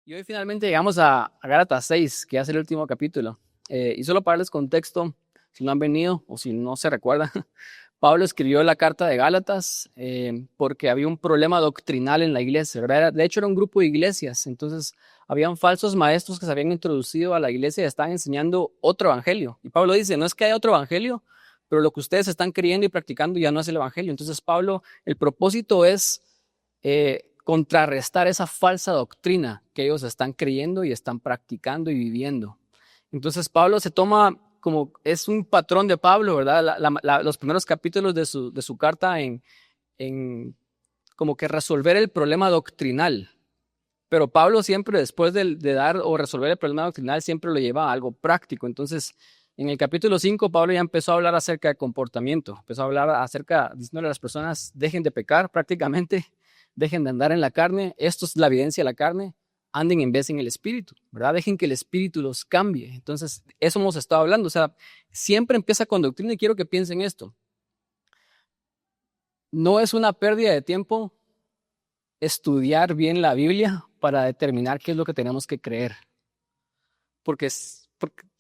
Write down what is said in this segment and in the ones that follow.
Y hoy finalmente llegamos a Gálatas 6, que es el último capítulo. Y solo para darles contexto, si no han venido o si no se recuerdan, Pablo escribió la carta de Gálatas porque había un problema doctrinal en la iglesia, ¿verdad? De hecho, era un grupo de iglesias, entonces habían falsos maestros que se habían introducido a la iglesia y estaban enseñando otro evangelio. Y Pablo dice, no es que haya otro evangelio, pero lo que ustedes están creyendo y practicando ya no es el evangelio. Entonces Pablo, el propósito es contrarrestar esa falsa doctrina que ellos están creyendo y están practicando y viviendo. Entonces Pablo se toma como, es un patrón de Pablo, ¿verdad? Los primeros capítulos de su carta en como que resolver el problema doctrinal. Pero Pablo siempre después de dar o resolver el problema doctrinal siempre lo lleva a algo práctico. Entonces en el capítulo 5 Pablo ya empezó a hablar acerca de comportamiento, empezó a hablar acerca, diciéndole a las personas, dejen de pecar prácticamente, dejen de andar en la carne, esto es la evidencia de la carne, anden en vez en el espíritu, ¿verdad? Dejen que el espíritu los cambie. Entonces, eso hemos estado hablando, o sea, siempre empieza con doctrina y quiero que piensen esto. No es una pérdida de tiempo estudiar bien la Biblia para determinar qué es lo que tenemos que creer, porque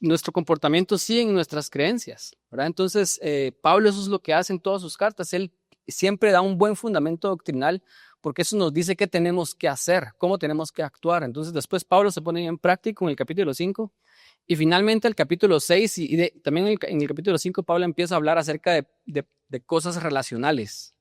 nuestro comportamiento sigue en nuestras creencias, ¿verdad? Entonces, Pablo eso es lo que hace en todas sus cartas, él siempre da un buen fundamento doctrinal porque eso nos dice qué tenemos que hacer, cómo tenemos que actuar. Entonces después Pablo se pone en práctica en el capítulo 5 y finalmente el capítulo 6 también en el capítulo 5 Pablo empieza a hablar acerca de cosas relacionales.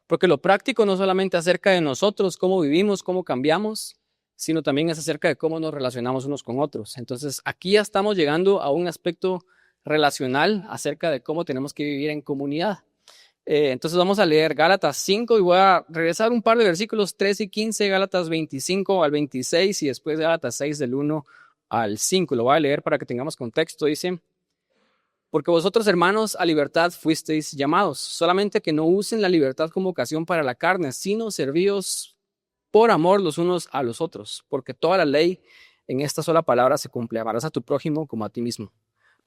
Porque lo práctico no solamente acerca de nosotros, cómo vivimos, cómo cambiamos, sino también es acerca de cómo nos relacionamos unos con otros. Entonces aquí ya estamos llegando a un aspecto relacional acerca de cómo tenemos que vivir en comunidad. Entonces vamos a leer Gálatas 5 y voy a regresar un par de versículos 3 y 15, Gálatas 25 al 26 y después Gálatas 6 del 1 al 5. Lo voy a leer para que tengamos contexto. Dice, porque vosotros hermanos a libertad fuisteis llamados, solamente que no usen la libertad como ocasión para la carne, sino servíos por amor los unos a los otros, porque toda la ley en esta sola palabra se cumple, amarás a tu prójimo como a ti mismo.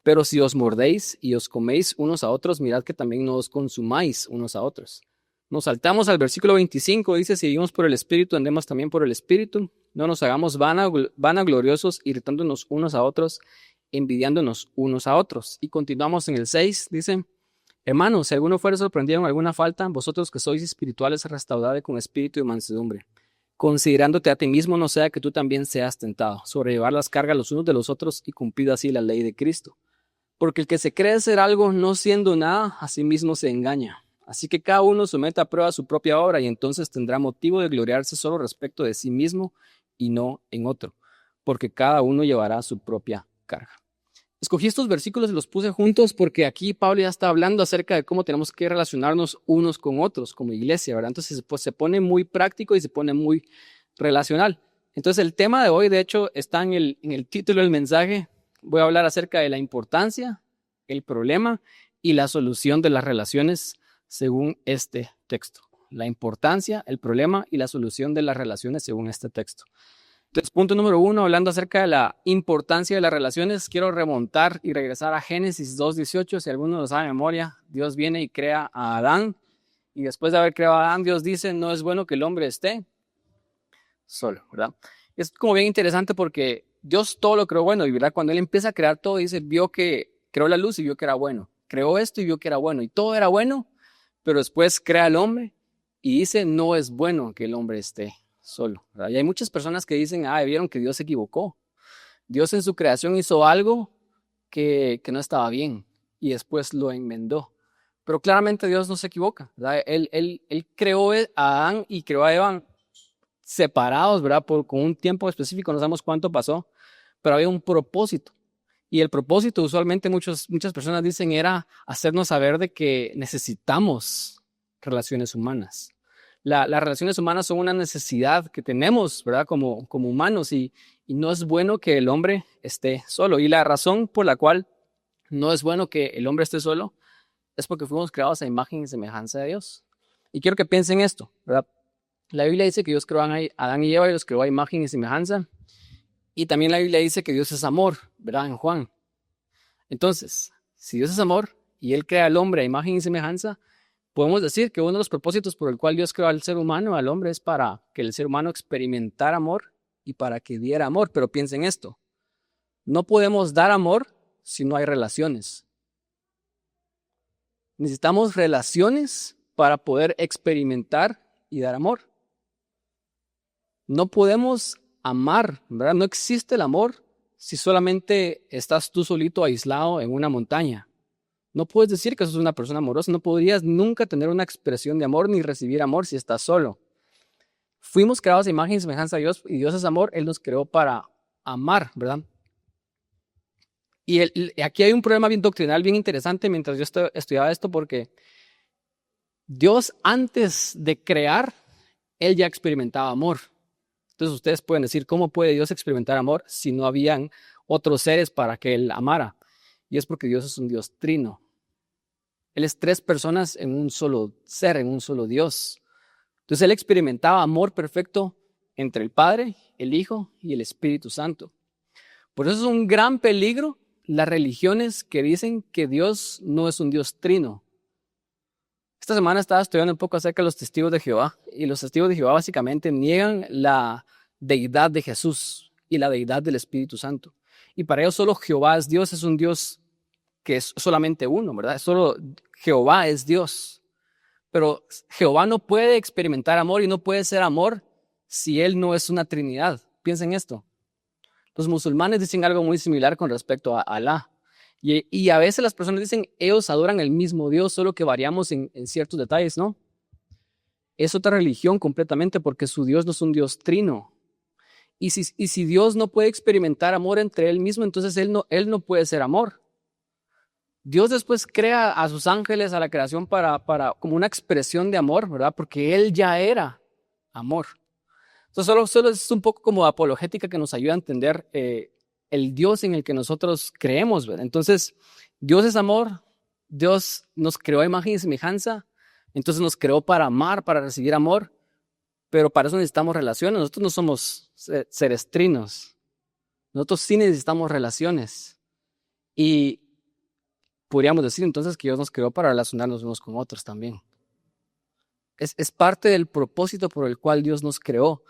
Pero si os mordéis y os coméis unos a otros, mirad que también no os consumáis unos a otros. Nos saltamos al versículo 25, dice, si vivimos por el Espíritu, andemos también por el Espíritu. No nos hagamos vanagloriosos, irritándonos unos a otros, envidiándonos unos a otros. Y continuamos en el 6, dice, hermanos, si alguno fuere sorprendido en alguna falta, vosotros que sois espirituales, restaurad con espíritu y mansedumbre, considerándote a ti mismo, no sea que tú también seas tentado, sobrellevar las cargas los unos de los otros y cumplir así la ley de Cristo. Porque el que se cree ser algo no siendo nada, a sí mismo se engaña. Así que cada uno someta a prueba su propia obra y entonces tendrá motivo de gloriarse solo respecto de sí mismo y no en otro, porque cada uno llevará su propia carga. Escogí estos versículos y los puse juntos porque aquí Pablo ya está hablando acerca de cómo tenemos que relacionarnos unos con otros como iglesia, ¿verdad? Entonces pues, se pone muy práctico y se pone muy relacional. Entonces el tema de hoy, de hecho, está en el título del mensaje. Voy a hablar acerca de la importancia, el problema y la solución de las relaciones según este texto. La importancia, el problema y la solución de las relaciones según este texto. Entonces, punto número 1, hablando acerca de la importancia de las relaciones, quiero remontar y regresar a Génesis 2:18. Si alguno lo sabe de memoria, Dios viene y crea a Adán. Y después de haber creado a Adán, Dios dice, no es bueno que el hombre esté solo, ¿verdad? Es como bien interesante porque Dios todo lo creó bueno, y ¿verdad? Cuando Él empieza a crear todo, dice, vio que creó la luz y vio que era bueno. Creó esto y vio que era bueno. Y todo era bueno, pero después crea al hombre y dice, no es bueno que el hombre esté solo, ¿verdad? Y hay muchas personas que dicen, vieron que Dios se equivocó. Dios en su creación hizo algo que no estaba bien y después lo enmendó. Pero claramente Dios no se equivoca, ¿verdad? Él creó a Adán y creó a Eva separados, ¿verdad? Con un tiempo específico, no sabemos cuánto pasó, pero había un propósito. Y el propósito, usualmente muchas personas dicen, era hacernos saber de que necesitamos relaciones humanas. Las relaciones humanas son una necesidad que tenemos, ¿verdad? Como humanos y no es bueno que el hombre esté solo. Y la razón por la cual no es bueno que el hombre esté solo es porque fuimos creados a imagen y semejanza de Dios. Y quiero que piensen esto, ¿verdad? La Biblia dice que Dios creó a Adán y Eva y los creó a imagen y semejanza. Y también la Biblia dice que Dios es amor, ¿verdad? En Juan. Entonces, si Dios es amor y Él crea al hombre a imagen y semejanza, podemos decir que uno de los propósitos por el cual Dios creó al ser humano, al hombre, es para que el ser humano experimentara amor y para que diera amor. Pero piensen esto, no podemos dar amor si no hay relaciones. Necesitamos relaciones para poder experimentar y dar amor. No podemos amar, ¿verdad? No existe el amor si solamente estás tú solito aislado en una montaña. No puedes decir que sos una persona amorosa, no podrías nunca tener una expresión de amor ni recibir amor si estás solo. Fuimos creados a imagen y semejanza de Dios y Dios es amor, Él nos creó para amar, ¿verdad? Y aquí hay un problema bien doctrinal, bien interesante mientras yo estudiaba esto, porque Dios antes de crear, Él ya experimentaba amor. Entonces ustedes pueden decir, ¿cómo puede Dios experimentar amor si no habían otros seres para que Él amara? Y es porque Dios es un Dios trino. Él es 3 personas en un solo ser, en un solo Dios. Entonces Él experimentaba amor perfecto entre el Padre, el Hijo y el Espíritu Santo. Por eso es un gran peligro las religiones que dicen que Dios no es un Dios trino. Esta semana estaba estudiando un poco acerca de los testigos de Jehová, y los testigos de Jehová básicamente niegan la deidad de Jesús y la deidad del Espíritu Santo. Y para ellos solo Jehová es Dios, es un Dios que es solamente uno, ¿verdad? Solo Jehová es Dios. Pero Jehová no puede experimentar amor y no puede ser amor si Él no es una Trinidad. Piensen esto. Los musulmanes dicen algo muy similar con respecto a Alá. Y a veces las personas dicen, ellos adoran el mismo Dios, solo que variamos en ciertos detalles, ¿no? Es otra religión completamente porque su Dios no es un Dios trino. Y si Dios no puede experimentar amor entre Él mismo, entonces Él no puede ser amor. Dios después crea a sus ángeles, a la creación para como una expresión de amor, ¿verdad? Porque Él ya era amor. Entonces solo es un poco como apologética que nos ayuda a entender el Dios en el que nosotros creemos, ¿verdad? Entonces, Dios es amor, Dios nos creó a imagen y semejanza, entonces nos creó para amar, para recibir amor, pero para eso necesitamos relaciones. Nosotros no somos seres trinos, nosotros sí necesitamos relaciones. Y podríamos decir entonces que Dios nos creó para relacionarnos unos con otros también. Es parte del propósito por el cual Dios nos creó.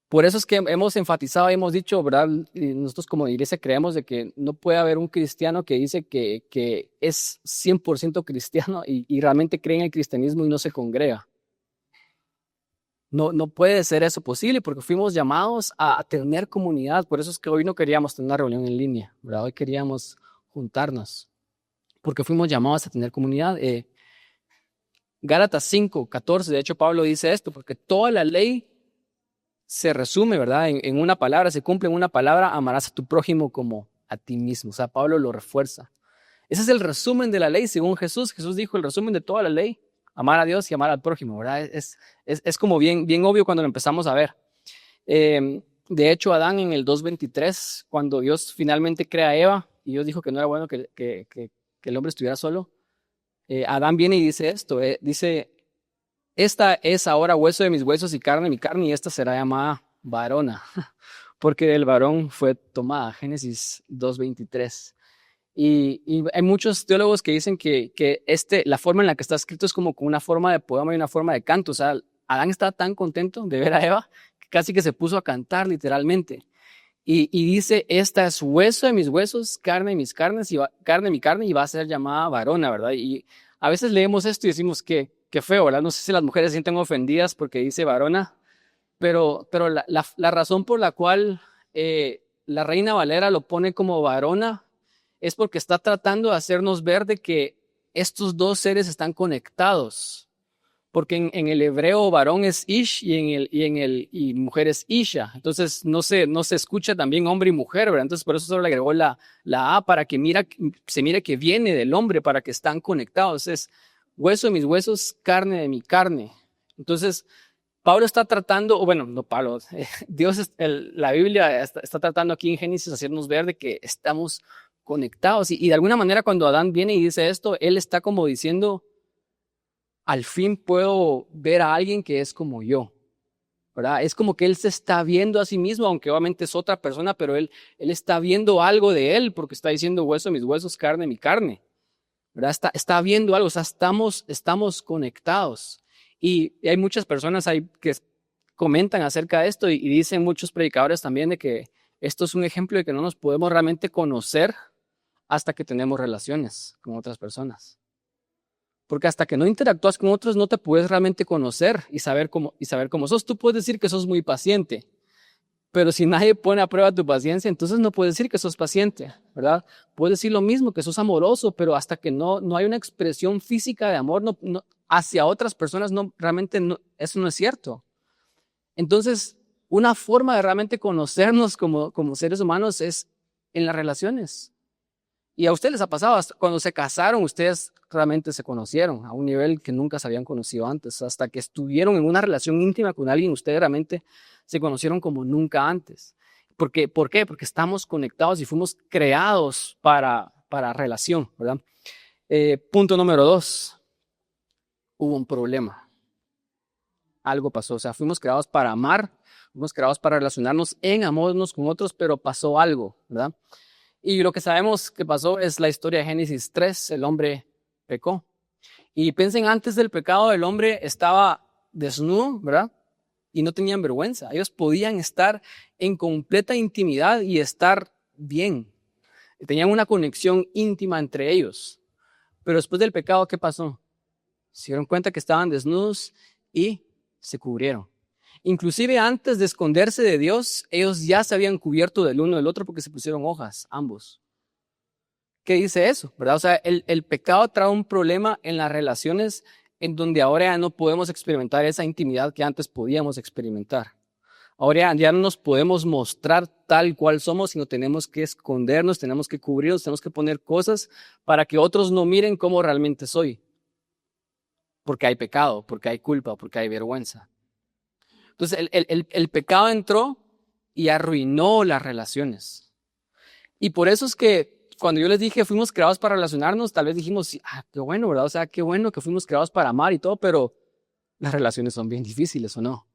Por eso es que hemos enfatizado y hemos dicho, ¿verdad? Y nosotros como iglesia creemos de que no puede haber un cristiano que dice que es 100% cristiano y realmente cree en el cristianismo y no se congrega. No puede ser eso posible porque fuimos llamados a tener comunidad. Por eso es que hoy no queríamos tener una reunión en línea, ¿verdad? Hoy queríamos juntarnos porque fuimos llamados a tener comunidad. Gálatas 5:14, de hecho Pablo dice esto, porque toda la ley se resume, ¿verdad? En una palabra, se cumple en una palabra, amarás a tu prójimo como a ti mismo. O sea, Pablo lo refuerza. Ese es el resumen de la ley según Jesús. Jesús dijo el resumen de toda la ley, amar a Dios y amar al prójimo, ¿verdad? Es como bien obvio cuando lo empezamos a ver. De hecho, Adán en el 2:23, cuando Dios finalmente crea a Eva, y Dios dijo que no era bueno que el hombre estuviera solo, Adán viene y dice esto, dice, esta es ahora hueso de mis huesos y carne de mi carne, y esta será llamada varona, porque del varón fue tomada. Génesis 2:23. Y hay muchos teólogos que dicen que la forma en la que está escrito es como con una forma de poema y una forma de canto. O sea, Adán estaba tan contento de ver a Eva que casi que se puso a cantar literalmente. Y dice, esta es hueso de mis huesos, carne de mis carnes, y carne de mi carne, y va a ser llamada varona, ¿verdad? Y a veces leemos esto y decimos que qué feo, ¿verdad? No sé si las mujeres se sienten ofendidas porque dice varona, pero la razón por la cual la Reina Valera lo pone como varona es porque está tratando de hacernos ver de que estos dos seres están conectados. Porque en el hebreo varón es ish y mujer es isha. Entonces no se escucha también hombre y mujer, ¿verdad? Entonces por eso solo le agregó la A para que se mire que viene del hombre, para que están conectados. Es hueso de mis huesos, carne de mi carne. Entonces Pablo está tratando, o bueno, no Pablo, Dios, la Biblia está tratando aquí en Génesis hacernos ver de que estamos conectados. Y de alguna manera cuando Adán viene y dice esto, él está como diciendo, al fin puedo ver a alguien que es como yo, ¿verdad? Es como que él se está viendo a sí mismo, aunque obviamente es otra persona, pero él está viendo algo de él, porque está diciendo hueso de mis huesos, carne de mi carne, ¿verdad? Está viendo algo, o sea, estamos conectados. Y hay muchas personas ahí que comentan acerca de esto y dicen muchos predicadores también de que esto es un ejemplo de que no nos podemos realmente conocer hasta que tenemos relaciones con otras personas. Porque hasta que no interactúas con otros no te puedes realmente conocer y saber cómo sos. Tú puedes decir que sos muy paciente, pero si nadie pone a prueba tu paciencia, entonces no puedes decir que sos paciente, ¿verdad? Puedes decir lo mismo, que sos amoroso, pero hasta que no hay una expresión física de amor hacia otras personas, realmente eso no es cierto. Entonces, una forma de realmente conocernos como seres humanos es en las relaciones. Y a ustedes les ha pasado, hasta cuando se casaron, ustedes realmente se conocieron a un nivel que nunca se habían conocido antes. Hasta que estuvieron en una relación íntima con alguien, ustedes realmente se conocieron como nunca antes. ¿Por qué? Porque estamos conectados y fuimos creados para relación, ¿verdad? Punto número 2. Hubo un problema. Algo pasó. O sea, fuimos creados para amar, fuimos creados para relacionarnos en amor unos con otros, pero pasó algo, ¿verdad? Y lo que sabemos que pasó es la historia de Génesis 3, el hombre pecó. Y piensen, antes del pecado el hombre estaba desnudo, ¿verdad? Y no tenían vergüenza. Ellos podían estar en completa intimidad y estar bien. Tenían una conexión íntima entre ellos. Pero después del pecado, ¿qué pasó? Se dieron cuenta que estaban desnudos y se cubrieron. Inclusive antes de esconderse de Dios, ellos ya se habían cubierto del uno del otro porque se pusieron hojas, ambos. ¿Qué dice eso? ¿Verdad? O sea, el pecado trae un problema en las relaciones en donde ahora ya no podemos experimentar esa intimidad que antes podíamos experimentar. Ahora ya no nos podemos mostrar tal cual somos, sino tenemos que escondernos, tenemos que cubrirnos, tenemos que poner cosas para que otros no miren cómo realmente soy. Porque hay pecado, porque hay culpa, porque hay vergüenza. Entonces el pecado entró y arruinó las relaciones. Y por eso es que cuando yo les dije fuimos creados para relacionarnos, tal vez dijimos, qué bueno, ¿verdad? O sea, qué bueno que fuimos creados para amar y todo, pero las relaciones son bien difíciles, ¿o no?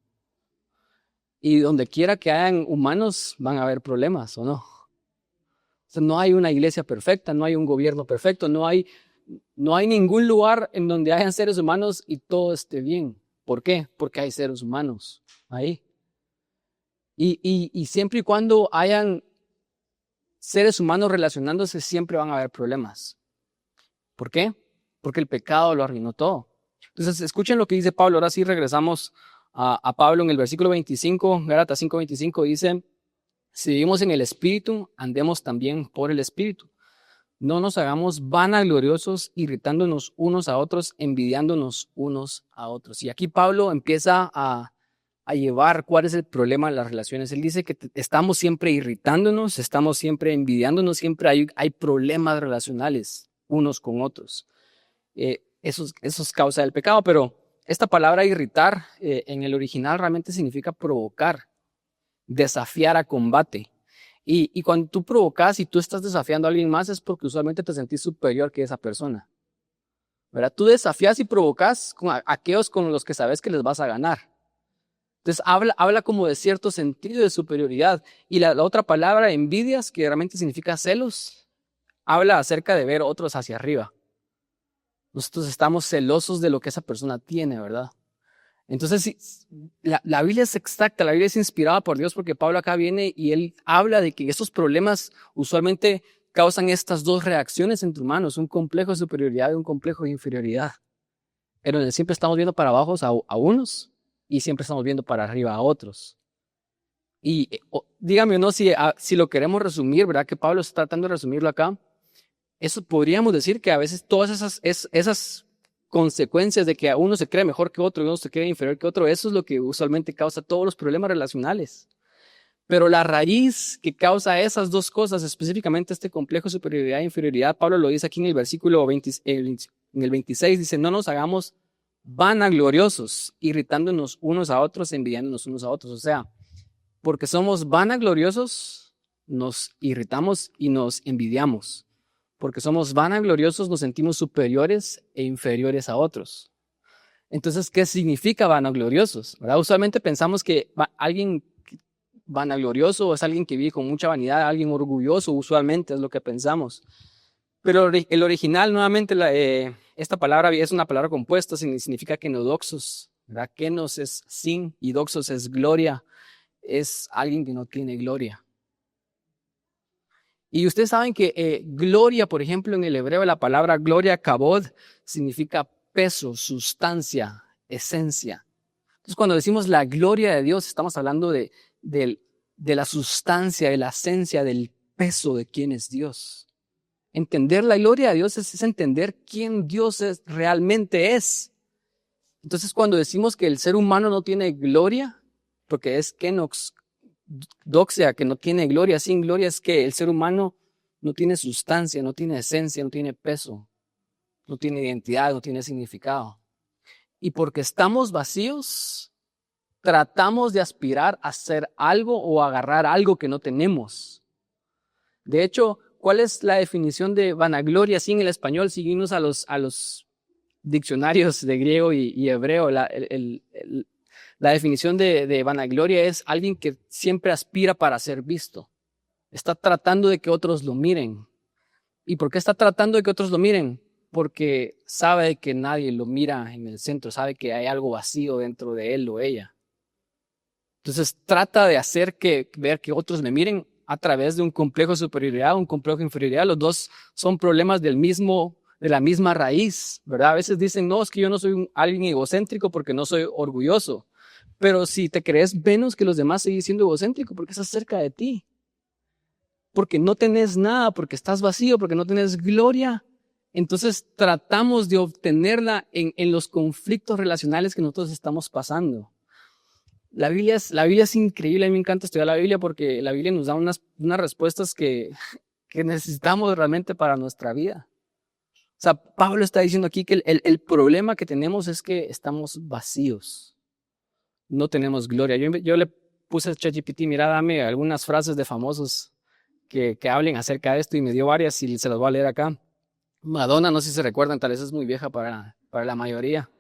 Y donde quiera que hayan humanos van a haber problemas, ¿o no? O sea, no hay una iglesia perfecta, no hay un gobierno perfecto, no hay ningún lugar en donde hayan seres humanos y todo esté bien. ¿Por qué? Porque hay seres humanos ahí. Y siempre y cuando hayan seres humanos relacionándose, siempre van a haber problemas. ¿Por qué? Porque el pecado lo arruinó todo. Entonces, escuchen lo que dice Pablo. Ahora sí regresamos a Pablo en el versículo 25, Gálatas 5:25, dice, si vivimos en el Espíritu, andemos también por el Espíritu. No nos hagamos vanagloriosos, irritándonos unos a otros, envidiándonos unos a otros. Y aquí Pablo empieza a llevar cuál es el problema de las relaciones. Él dice que estamos siempre irritándonos, estamos siempre envidiándonos, siempre hay problemas relacionales unos con otros. Eso es causa del pecado, pero esta palabra irritar en el original realmente significa provocar, desafiar a combate. Y cuando tú provocas y tú estás desafiando a alguien más es porque usualmente te sentís superior que esa persona, ¿verdad? Tú desafías y provocas a aquellos con los que sabes que les vas a ganar. Entonces habla como de cierto sentido de superioridad. Y la otra palabra, envidias, que realmente significa celos, habla acerca de ver otros hacia arriba. Nosotros estamos celosos de lo que esa persona tiene, ¿verdad? Entonces, la Biblia es exacta, la Biblia es inspirada por Dios porque Pablo acá viene y él habla de que estos problemas usualmente causan estas dos reacciones entre humanos, un complejo de superioridad y un complejo de inferioridad. En donde siempre estamos viendo para abajo a unos y siempre estamos viendo para arriba a otros. Y dígame o no si lo queremos resumir, ¿verdad? Que Pablo está tratando de resumirlo acá. Eso podríamos decir que a veces todas esas consecuencias de que a uno se cree mejor que otro y uno se cree inferior que otro, eso es lo que usualmente causa todos los problemas relacionales. Pero la raíz que causa esas dos cosas, específicamente este complejo de superioridad e inferioridad, Pablo lo dice aquí en el versículo 20, en el 26, dice, no nos hagamos vanagloriosos, irritándonos unos a otros, envidiándonos unos a otros. O sea, porque somos vanagloriosos, nos irritamos y nos envidiamos. Porque somos vanagloriosos, nos sentimos superiores e inferiores a otros. Entonces, ¿qué significa vanagloriosos? ¿Verdad? Usualmente pensamos que alguien vanaglorioso es alguien que vive con mucha vanidad, alguien orgulloso, usualmente es lo que pensamos. Pero el original, nuevamente, esta palabra es una palabra compuesta, significa kenodoxos, ¿verdad? Kenos es sin y doxos es gloria. Es alguien que no tiene gloria. Y ustedes saben que gloria, por ejemplo, en el hebreo, la palabra gloria, kabod, significa peso, sustancia, esencia. Entonces, cuando decimos la gloria de Dios, estamos hablando de la sustancia, de la esencia, del peso de quién es Dios. Entender la gloria de Dios es entender quién Dios realmente es. Entonces, cuando decimos que el ser humano no tiene gloria, porque es kenox, doxia, que no tiene gloria, sin gloria, es que el ser humano no tiene sustancia, no tiene esencia, no tiene peso, no tiene identidad, no tiene significado. Y porque estamos vacíos, tratamos de aspirar a ser algo o agarrar algo que no tenemos. De hecho, ¿cuál es la definición de vanagloria sin el español? Seguimos a los diccionarios de griego y hebreo. La definición de vanagloria es alguien que siempre aspira para ser visto. Está tratando de que otros lo miren. ¿Y por qué está tratando de que otros lo miren? Porque sabe que nadie lo mira en el centro, sabe que hay algo vacío dentro de él o ella. Entonces trata de hacer ver que otros me miren a través de un complejo de superioridad, un complejo de inferioridad. Los dos son problemas de la misma raíz, ¿verdad? A veces dicen, no, es que yo no soy alguien egocéntrico porque no soy orgulloso. Pero si te crees menos que los demás, sigues siendo egocéntrico porque estás cerca de ti. Porque no tenés nada, porque estás vacío, porque no tenés gloria. Entonces tratamos de obtenerla en los conflictos relacionales que nosotros estamos pasando. La Biblia es increíble, a mí me encanta estudiar la Biblia porque la Biblia nos da unas respuestas que necesitamos realmente para nuestra vida. O sea, Pablo está diciendo aquí que el problema que tenemos es que estamos vacíos. No tenemos gloria. Yo le puse a ChatGPT, mira, dame algunas frases de famosos que hablen acerca de esto y me dio varias y se las voy a leer acá. Madonna, no sé si se recuerdan, tal vez es muy vieja para la mayoría.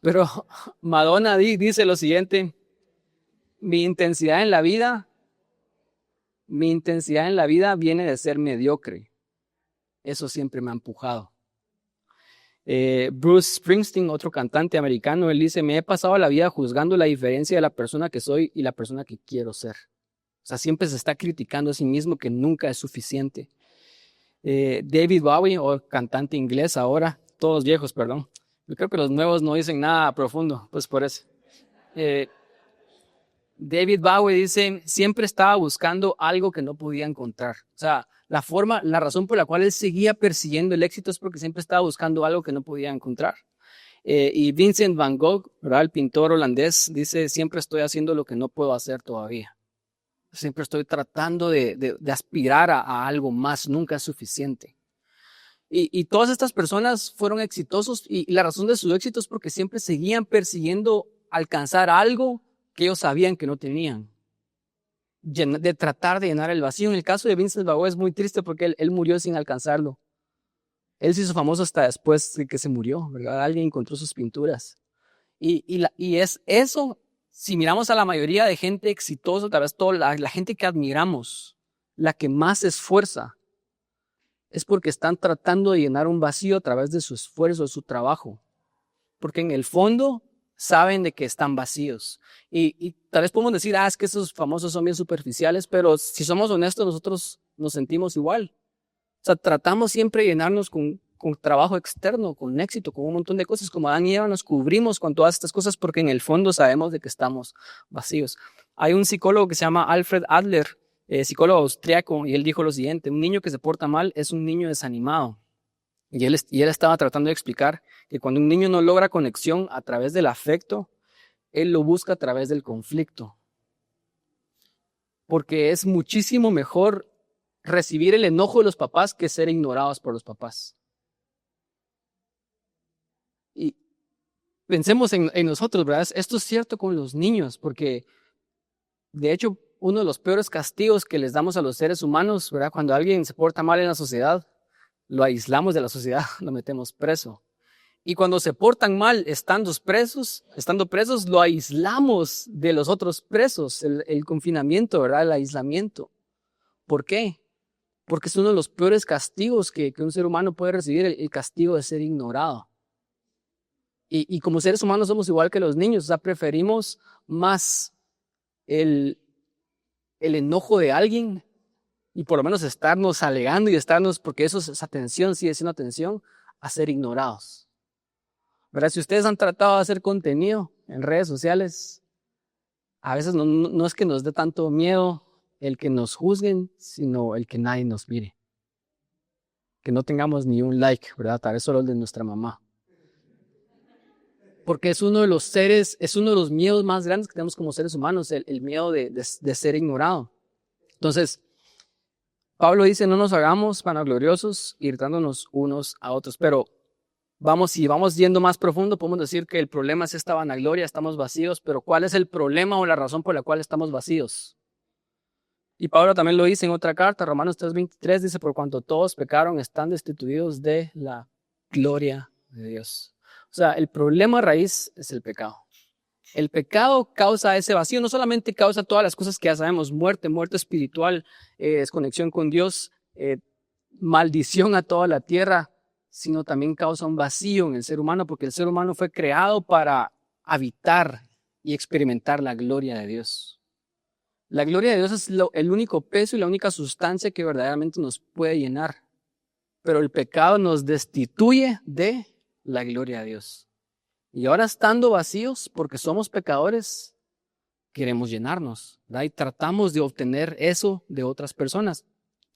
Pero Madonna dice lo siguiente: mi intensidad en la vida viene de ser mediocre. Eso siempre me ha empujado. Bruce Springsteen, otro cantante americano, él dice, me he pasado la vida juzgando la diferencia de la persona que soy y la persona que quiero ser. O sea, siempre se está criticando a sí mismo que nunca es suficiente. David Bowie, o cantante inglés ahora, todos viejos, perdón. Yo creo que los nuevos no dicen nada profundo, pues por eso. David Bowie dice, siempre estaba buscando algo que no podía encontrar. O sea, la razón por la cual él seguía persiguiendo el éxito es porque siempre estaba buscando algo que no podía encontrar. Y Vincent van Gogh, ¿verdad? El pintor holandés, dice, siempre estoy haciendo lo que no puedo hacer todavía. Siempre estoy tratando de aspirar a algo más, nunca es suficiente. Y todas estas personas fueron exitosos y la razón de su éxito es porque siempre seguían persiguiendo alcanzar algo que ellos sabían que no tenían. De tratar de llenar el vacío. En el caso de Vincent van Gogh es muy triste porque él murió sin alcanzarlo. Él se hizo famoso hasta después de que se murió, ¿verdad? Alguien encontró sus pinturas. Y es eso. Si miramos a la mayoría de gente exitosa, tal vez toda la gente que admiramos, la que más se esfuerza, es porque están tratando de llenar un vacío a través de su esfuerzo, de su trabajo. Porque en el fondo saben de que están vacíos. Y tal vez podemos decir, es que esos famosos son bien superficiales, pero si somos honestos, nosotros nos sentimos igual. O sea, tratamos siempre de llenarnos con trabajo externo, con éxito, con un montón de cosas. Como Adán y Eva nos cubrimos con todas estas cosas porque en el fondo sabemos de que estamos vacíos. Hay un psicólogo que se llama Alfred Adler, psicólogo austriaco, y él dijo lo siguiente: un niño que se porta mal es un niño desanimado. Y él estaba tratando de explicar que cuando un niño no logra conexión a través del afecto, él lo busca a través del conflicto. Porque es muchísimo mejor recibir el enojo de los papás que ser ignorados por los papás. Y pensemos en nosotros, ¿verdad? Esto es cierto con los niños, porque de hecho uno de los peores castigos que les damos a los seres humanos, ¿verdad? Cuando alguien se porta mal en la sociedad, lo aislamos de la sociedad, lo metemos preso. Y cuando se portan mal estando presos, lo aislamos de los otros presos, el confinamiento, ¿verdad? El aislamiento. ¿Por qué? Porque es uno de los peores castigos que un ser humano puede recibir, el castigo de ser ignorado. Y como seres humanos somos igual que los niños, o sea, preferimos más el enojo de alguien y por lo menos estarnos alegando y estarnos, porque eso es atención, sigue siendo atención, a ser ignorados. ¿Verdad? Si ustedes han tratado de hacer contenido en redes sociales, a veces no es que nos dé tanto miedo el que nos juzguen, sino el que nadie nos mire. Que no tengamos ni un like, ¿verdad? Tal vez solo el de nuestra mamá. Porque es uno de los miedos más grandes que tenemos como seres humanos, el miedo de ser ignorado. Entonces, Pablo dice, no nos hagamos vanagloriosos, irritándonos unos a otros. Pero si vamos yendo más profundo, podemos decir que el problema es esta vanagloria, estamos vacíos, pero ¿cuál es el problema o la razón por la cual estamos vacíos? Y Pablo también lo dice en otra carta, Romanos 3:23, dice, por cuanto todos pecaron, están destituidos de la gloria de Dios. O sea, el problema raíz es el pecado. El pecado causa ese vacío, no solamente causa todas las cosas que ya sabemos, muerte espiritual, desconexión con Dios, maldición a toda la tierra, sino también causa un vacío en el ser humano, porque el ser humano fue creado para habitar y experimentar la gloria de Dios. La gloria de Dios es el único peso y la única sustancia que verdaderamente nos puede llenar, pero el pecado nos destituye de la gloria de Dios. Y ahora estando vacíos, porque somos pecadores, queremos llenarnos, ¿verdad? Y tratamos de obtener eso de otras personas.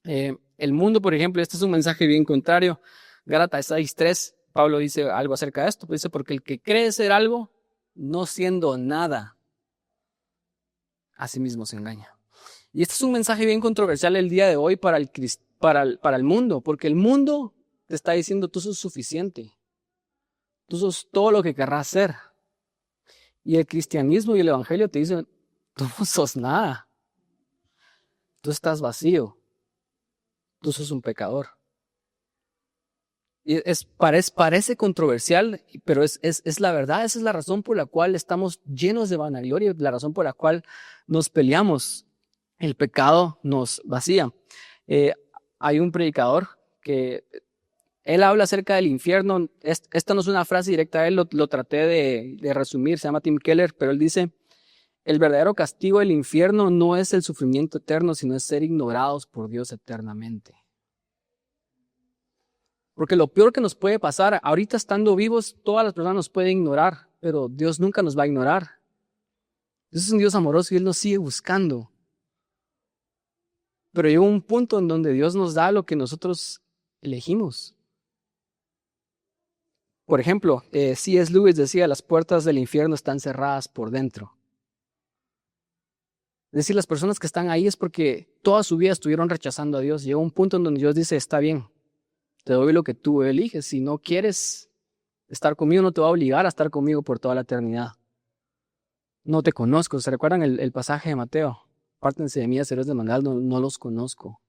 El mundo, por ejemplo, este es un mensaje bien contrario. Gálatas 6:3, Pablo dice algo acerca de esto. Dice, porque el que cree ser algo, no siendo nada, a sí mismo se engaña. Y este es un mensaje bien controversial el día de hoy para el mundo, porque el mundo te está diciendo, tú sos suficiente. Tú sos todo lo que querrás ser. Y el cristianismo y el evangelio te dicen, tú no sos nada. Tú estás vacío. Tú sos un pecador. Y parece controversial, pero es la verdad. Esa es la razón por la cual estamos llenos de vanagloria, la razón por la cual nos peleamos. El pecado nos vacía. Hay un predicador que él habla acerca del infierno. Esta no es una frase directa a él, lo traté de resumir, se llama Tim Keller, pero él dice, el verdadero castigo del infierno no es el sufrimiento eterno, sino es ser ignorados por Dios eternamente. Porque lo peor que nos puede pasar, ahorita estando vivos, todas las personas nos pueden ignorar, pero Dios nunca nos va a ignorar. Dios es un Dios amoroso y Él nos sigue buscando. Pero llega un punto en donde Dios nos da lo que nosotros elegimos. Por ejemplo, C.S. Lewis decía, las puertas del infierno están cerradas por dentro. Es decir, las personas que están ahí es porque toda su vida estuvieron rechazando a Dios. Llega un punto en donde Dios dice, está bien, te doy lo que tú eliges. Si no quieres estar conmigo, no te va a obligar a estar conmigo por toda la eternidad. No te conozco. ¿Se recuerdan el pasaje de Mateo? Apártense de mí, seres de maldad, no los conozco.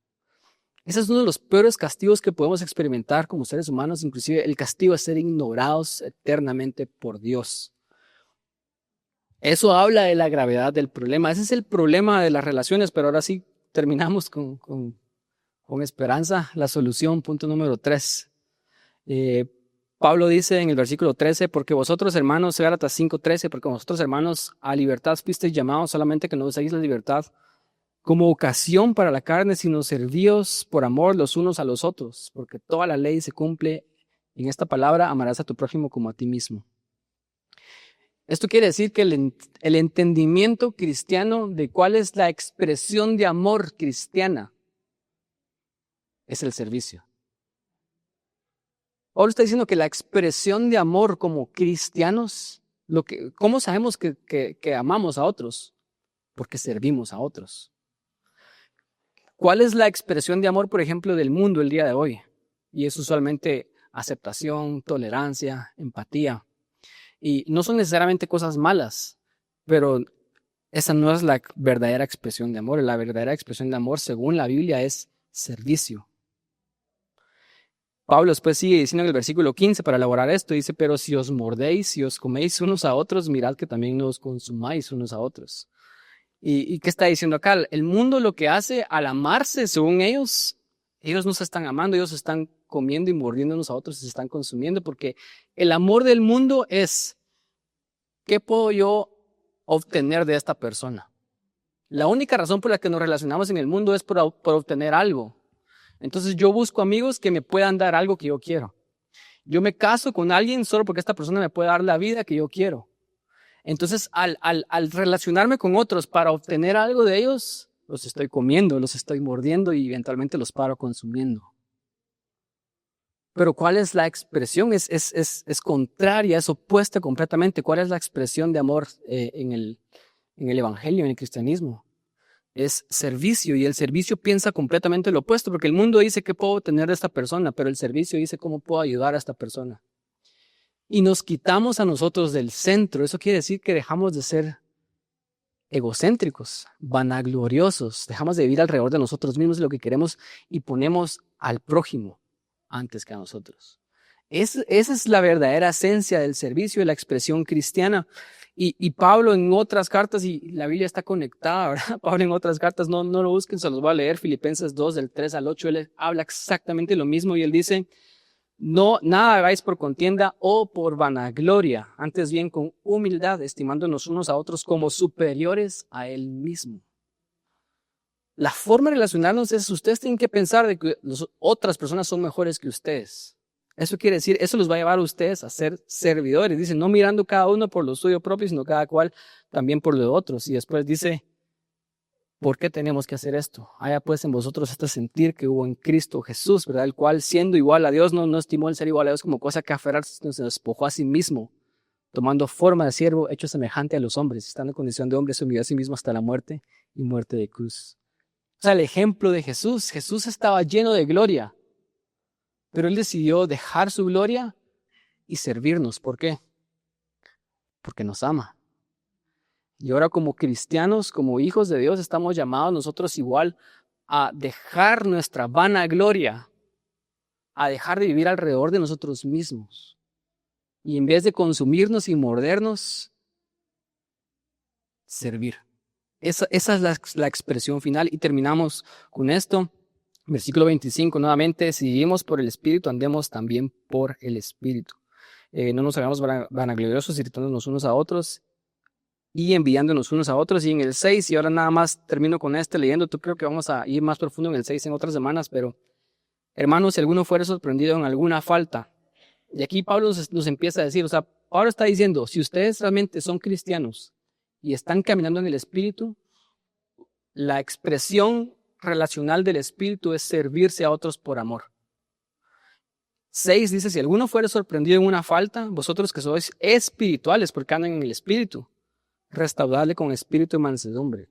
Ese es uno de los peores castigos que podemos experimentar como seres humanos, inclusive el castigo de ser ignorados eternamente por Dios. Eso habla de la gravedad del problema. Ese es el problema de las relaciones, pero ahora sí terminamos con esperanza. La solución, punto número 3. Pablo dice en el versículo 13, porque vosotros hermanos, Gálatas 5:13, porque vosotros hermanos a libertad fuisteis llamados, solamente que no uséis la libertad como ocasión para la carne, sino servíos por amor los unos a los otros, porque toda la ley se cumple en esta palabra, amarás a tu prójimo como a ti mismo. Esto quiere decir que el entendimiento cristiano de cuál es la expresión de amor cristiana es el servicio. Pablo está diciendo que la expresión de amor como cristianos, ¿cómo sabemos que amamos a otros? Porque servimos a otros. ¿Cuál es la expresión de amor, por ejemplo, del mundo el día de hoy? Y es usualmente aceptación, tolerancia, empatía. Y no son necesariamente cosas malas, pero esa no es la verdadera expresión de amor. La verdadera expresión de amor, según la Biblia, es servicio. Pablo después sigue diciendo en el versículo 15 para elaborar esto, dice, pero si os mordéis, si os coméis unos a otros, mirad que también no os consumáis unos a otros. ¿Y qué está diciendo acá? El mundo lo que hace al amarse, según ellos no se están amando, ellos están comiendo y mordiéndonos a otros y se están consumiendo, porque el amor del mundo es, ¿qué puedo yo obtener de esta persona? La única razón por la que nos relacionamos en el mundo es por obtener algo. Entonces yo busco amigos que me puedan dar algo que yo quiero. Yo me caso con alguien solo porque esta persona me puede dar la vida que yo quiero. Entonces, al relacionarme con otros para obtener algo de ellos, los estoy comiendo, los estoy mordiendo y eventualmente los paro consumiendo. Pero ¿cuál es la expresión? Es contraria, es opuesta completamente. ¿Cuál es la expresión de amor en el evangelio, en el cristianismo? Es servicio, y el servicio piensa completamente lo opuesto, porque el mundo dice qué puedo obtener de esta persona, pero el servicio dice cómo puedo ayudar a esta persona. Y nos quitamos a nosotros del centro. Eso quiere decir que dejamos de ser egocéntricos, vanagloriosos, dejamos de vivir alrededor de nosotros mismos y lo que queremos y ponemos al prójimo antes que a nosotros. Esa es la verdadera esencia del servicio y la expresión cristiana. Y Pablo en otras cartas, y la Biblia está conectada, ¿verdad? Pablo en otras cartas, no lo busquen, se los voy a leer, Filipenses 2, del 3 al 8, él habla exactamente lo mismo y él dice: no, nada hagáis por contienda o por vanagloria, antes bien con humildad, estimándonos unos a otros como superiores a él mismo. La forma de relacionarnos es, ustedes tienen que pensar de que las otras personas son mejores que ustedes. Eso quiere decir, eso los va a llevar a ustedes a ser servidores. Dice, no mirando cada uno por lo suyo propio, sino cada cual también por lo de otros. Y después dice, ¿por qué tenemos que hacer esto? Haya pues en vosotros este sentir que hubo en Cristo Jesús, ¿verdad? El cual, siendo igual a Dios, no estimó el ser igual a Dios como cosa que aferrarse, sino se despojó a sí mismo, tomando forma de siervo, hecho semejante a los hombres, estando en condición de hombre, se humilló a sí mismo hasta la muerte y muerte de cruz. O sea, el ejemplo de Jesús. Jesús estaba lleno de gloria, pero Él decidió dejar su gloria y servirnos. ¿Por qué? Porque nos ama. Y ahora como cristianos, como hijos de Dios, estamos llamados nosotros igual a dejar nuestra vanagloria, a dejar de vivir alrededor de nosotros mismos. Y en vez de consumirnos y mordernos, servir. Esa es la expresión final. Y terminamos con esto. Versículo 25, nuevamente, si vivimos por el Espíritu, andemos también por el Espíritu. No nos hagamos vanagloriosos, irritándonos unos a otros y enviándonos unos a otros. Y en el 6, y ahora nada más termino con leyendo, creo que vamos a ir más profundo en el 6 en otras semanas, pero hermanos, si alguno fuera sorprendido en alguna falta, y aquí Pablo nos empieza a decir, o sea, Pablo está diciendo, si ustedes realmente son cristianos y están caminando en el Espíritu, la expresión relacional del Espíritu es servirse a otros por amor. 6 dice, si alguno fuera sorprendido en una falta, vosotros que sois espirituales, porque andan en el Espíritu, restaurarle con espíritu de mansedumbre,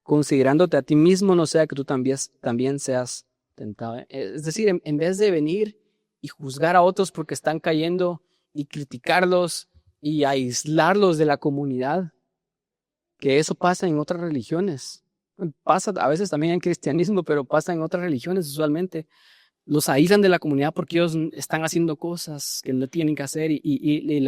considerándote a ti mismo, no sea que tú también seas tentado. Es decir, en vez de venir y juzgar a otros porque están cayendo y criticarlos y aislarlos de la comunidad, que eso pasa en otras religiones. Pasa a veces también en cristianismo, pero pasa en otras religiones usualmente. Los aíslan de la comunidad porque ellos están haciendo cosas que no tienen que hacer y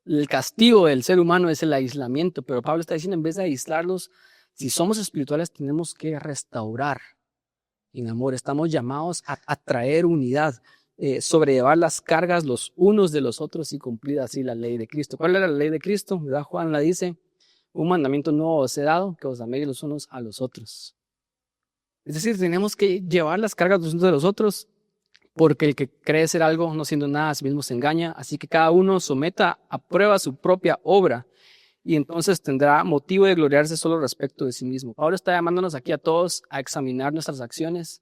el castigo del ser humano es el aislamiento. Pero Pablo está diciendo, en vez de aislarlos, si somos espirituales tenemos que restaurar en amor. Estamos llamados a traer unidad, sobrellevar las cargas los unos de los otros y cumplir así la ley de Cristo. ¿Cuál era la ley de Cristo? ¿Verdad? Juan la dice. Un mandamiento nuevo os he dado, que os améis los unos a los otros. Es decir, tenemos que llevar las cargas los unos de los otros, porque el que cree ser algo no siendo nada a sí mismo se engaña. Así que cada uno someta a prueba su propia obra y entonces tendrá motivo de gloriarse solo respecto de sí mismo. Pablo está llamándonos aquí a todos a examinar nuestras acciones.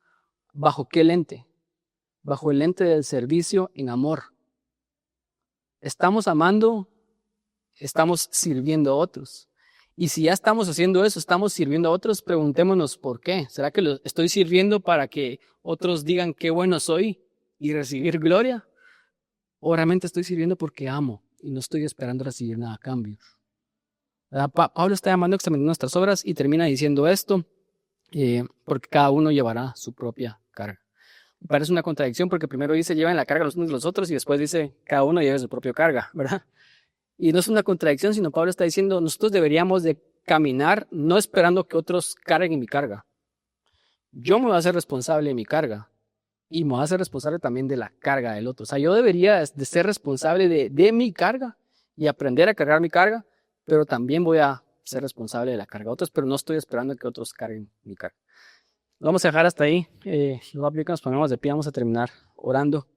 ¿Bajo qué lente? Bajo el lente del servicio en amor. Estamos amando, estamos sirviendo a otros. Y si ya estamos haciendo eso, estamos sirviendo a otros, preguntémonos por qué. ¿Será que lo estoy sirviendo para que otros digan qué bueno soy y recibir gloria? ¿O realmente estoy sirviendo porque amo y no estoy esperando recibir nada a cambio? Pablo está llamando a examinar nuestras obras y termina diciendo esto, porque cada uno llevará su propia carga. Me parece una contradicción porque primero dice lleven la carga los unos de los otros y después dice cada uno lleve su propia carga, ¿verdad? Y no es una contradicción, sino Pablo está diciendo, nosotros deberíamos de caminar no esperando que otros carguen mi carga. Yo me voy a hacer responsable de mi carga. y me voy a hacer responsable también de la carga del otro. O sea, yo debería de ser responsable de mi carga y aprender a cargar mi carga, pero también voy a ser responsable de la carga de otros, pero no estoy esperando que otros carguen mi carga. Lo vamos a dejar hasta ahí. Nos ponemos de pie, vamos a terminar orando.